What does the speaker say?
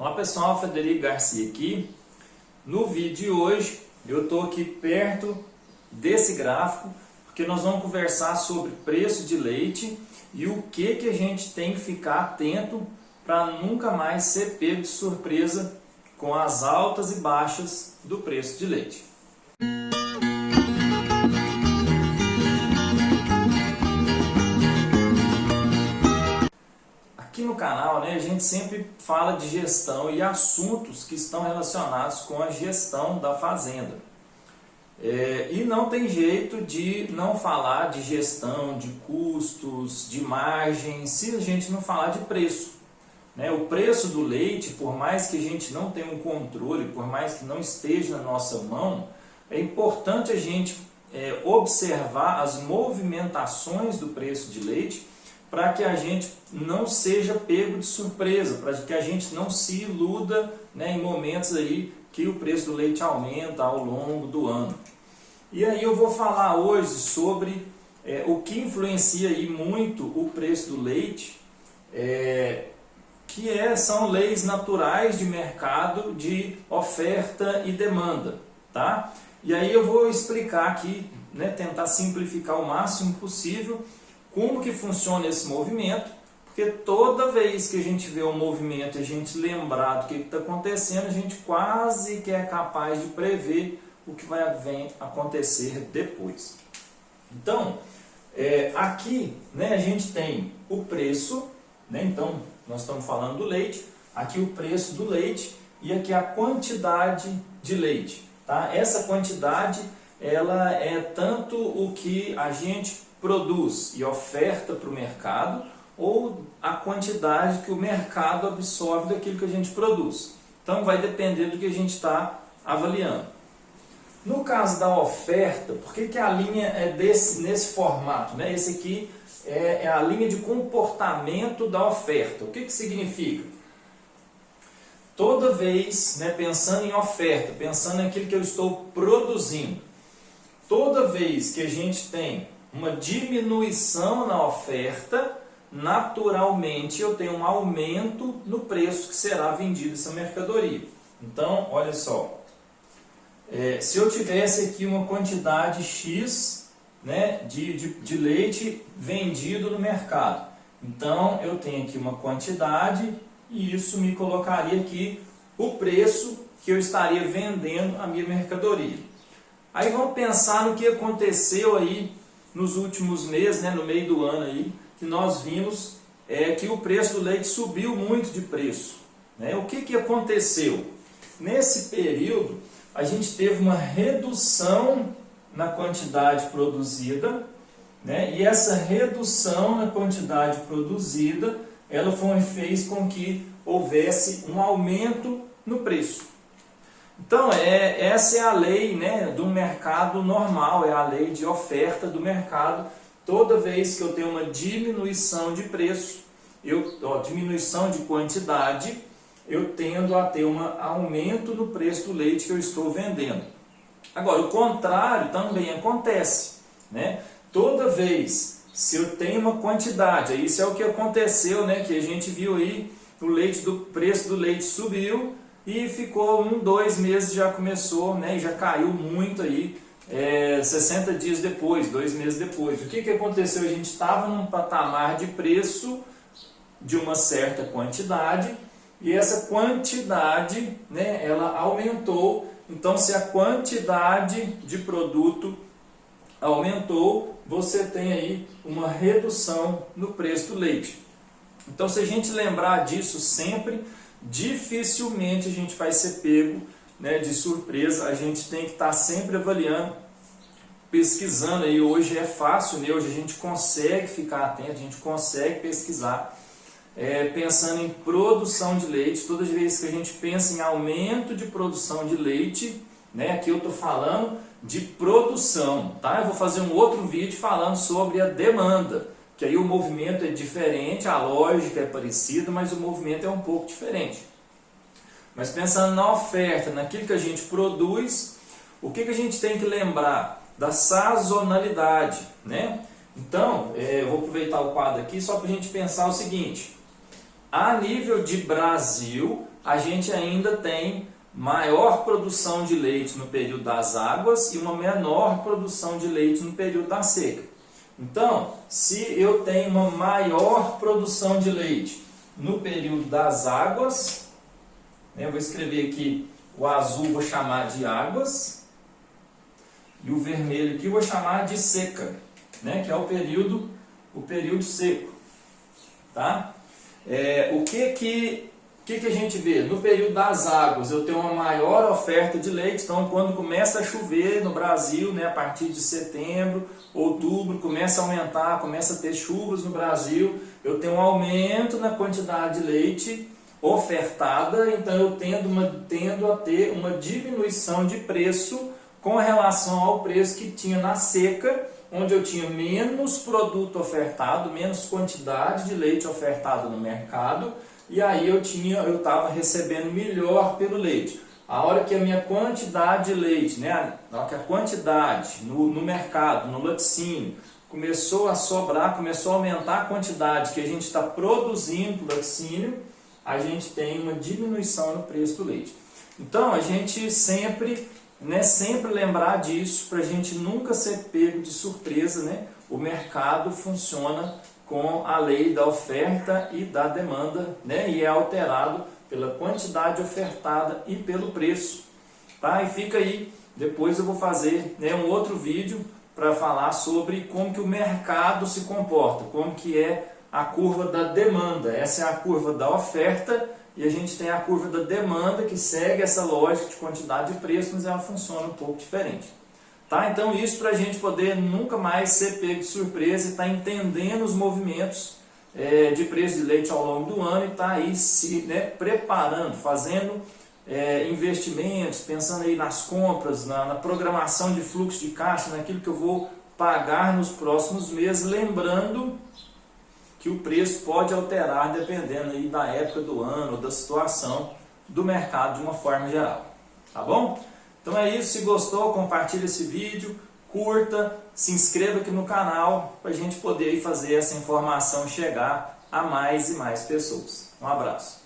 Olá pessoal, Frederico Garcia aqui. No vídeo de hoje eu estou aqui perto desse gráfico porque nós vamos conversar sobre preço de leite e o que a gente tem que ficar atento para nunca mais ser pego de surpresa com as altas e baixas do preço de leite. Aqui no canal, a gente sempre fala de gestão e assuntos que estão relacionados com a gestão da fazenda. E não tem jeito de não falar de gestão, de custos, de margem, se a gente não falar de preço. O preço do leite, por mais que a gente não tenha um controle, por mais que não esteja na nossa mão, é importante a gente observar as movimentações do preço de leite para que a gente não seja pego de surpresa, para que a gente não se iluda em momentos aí que o preço do leite aumenta ao longo do ano. E aí eu vou falar hoje sobre o que influencia aí muito o preço do leite, são leis naturais de mercado de oferta e demanda, tá? E aí eu vou explicar aqui, tentar simplificar o máximo possível como que funciona esse movimento, porque toda vez que a gente vê um movimento e a gente lembrar do que está acontecendo, a gente quase que é capaz de prever o que vai acontecer depois. Então, aqui a gente tem o preço, então nós estamos falando do leite, aqui o preço do leite e aqui a quantidade de leite. Tá? Essa quantidade ela é tanto o que a gente produz e oferta para o mercado ou a quantidade que o mercado absorve daquilo que a gente produz. Então vai depender do que a gente está avaliando. No caso da oferta, por que a linha é nesse formato? Esse aqui é a linha de comportamento da oferta. O que significa? Toda vez, pensando em oferta, pensando naquilo que eu estou produzindo, toda vez que a gente tem uma diminuição na oferta, naturalmente eu tenho um aumento no preço que será vendido essa mercadoria. Então, olha só, se eu tivesse aqui uma quantidade X de leite vendido no mercado, então eu tenho aqui uma quantidade e isso me colocaria aqui o preço que eu estaria vendendo a minha mercadoria. Aí vamos pensar no que aconteceu aí nos últimos meses, no meio do ano aí, que nós vimos que o preço do leite subiu muito de preço. O que aconteceu? Nesse período, a gente teve uma redução na quantidade produzida, e essa redução na quantidade produzida, ela fez com que houvesse um aumento no preço. Então, essa é a lei do mercado normal, é a lei de oferta do mercado. Toda vez que eu tenho uma diminuição de preço, diminuição de quantidade, eu tendo a ter um aumento no preço do leite que eu estou vendendo. Agora, o contrário também acontece. Toda vez, se eu tenho uma quantidade, isso é o que aconteceu, que a gente viu aí, o preço do leite subiu, e ficou 2 meses, já começou, e já caiu muito aí, 60 dias depois, 2 meses depois. O que aconteceu? A gente estava num patamar de preço de uma certa quantidade, e essa quantidade, ela aumentou. Então, se a quantidade de produto aumentou, você tem aí uma redução no preço do leite. Então, se a gente lembrar disso sempre, dificilmente a gente vai ser pego de surpresa. A gente tem que estar sempre avaliando, pesquisando. Aí hoje é fácil, hoje a gente consegue ficar atento, a gente consegue pesquisar, pensando em produção de leite. Todas as vezes que a gente pensa em aumento de produção de leite, aqui eu estou falando de produção, tá? Eu vou fazer um outro vídeo falando sobre a demanda, que aí o movimento é diferente, a lógica é parecida, mas o movimento é um pouco diferente. Mas pensando na oferta, naquilo que a gente produz, o que a gente tem que lembrar? Da sazonalidade, Então, eu vou aproveitar o quadro aqui só para a gente pensar o seguinte. A nível de Brasil, a gente ainda tem maior produção de leite no período das águas e uma menor produção de leite no período da seca. Então, se eu tenho uma maior produção de leite no período das águas, né, eu vou escrever aqui o azul, vou chamar de águas, e o vermelho aqui eu vou chamar de seca, né, que é o período seco. Tá? O que a gente vê? No período das águas eu tenho uma maior oferta de leite, então quando começa a chover no Brasil, né, a partir de setembro, outubro, começa a aumentar, começa a ter chuvas no Brasil, eu tenho um aumento na quantidade de leite ofertada, então eu tendo a ter uma diminuição de preço com relação ao preço que tinha na seca, onde eu tinha menos produto ofertado, menos quantidade de leite ofertado no mercado, e aí eu estava recebendo melhor pelo leite. A hora que a minha quantidade de leite, né, a hora que a quantidade no mercado, no laticínio, começou a sobrar, começou a aumentar a quantidade que a gente está produzindo para o laticínio, a gente tem uma diminuição no preço do leite. Então, a gente sempre lembrar disso, para a gente nunca ser pego de surpresa, né? O mercado funciona com a lei da oferta e da demanda, né? E é alterado pela quantidade ofertada e pelo preço. Tá? E fica aí, depois eu vou fazer, né, um outro vídeo para falar sobre como que o mercado se comporta, como que é a curva da demanda. Essa é a curva da oferta e a gente tem a curva da demanda que segue essa lógica de quantidade e preço, mas ela funciona um pouco diferente. Tá? Então isso para a gente poder nunca mais ser pego de surpresa e estar entendendo os movimentos de preço de leite ao longo do ano e estar aí se preparando, fazendo investimentos, pensando aí nas compras, na programação de fluxo de caixa, naquilo que eu vou pagar nos próximos meses, lembrando que o preço pode alterar dependendo aí da época do ano, da situação do mercado de uma forma geral. Tá bom? Então é isso, se gostou, compartilhe esse vídeo, curta, se inscreva aqui no canal para a gente poder aí fazer essa informação chegar a mais e mais pessoas. Um abraço.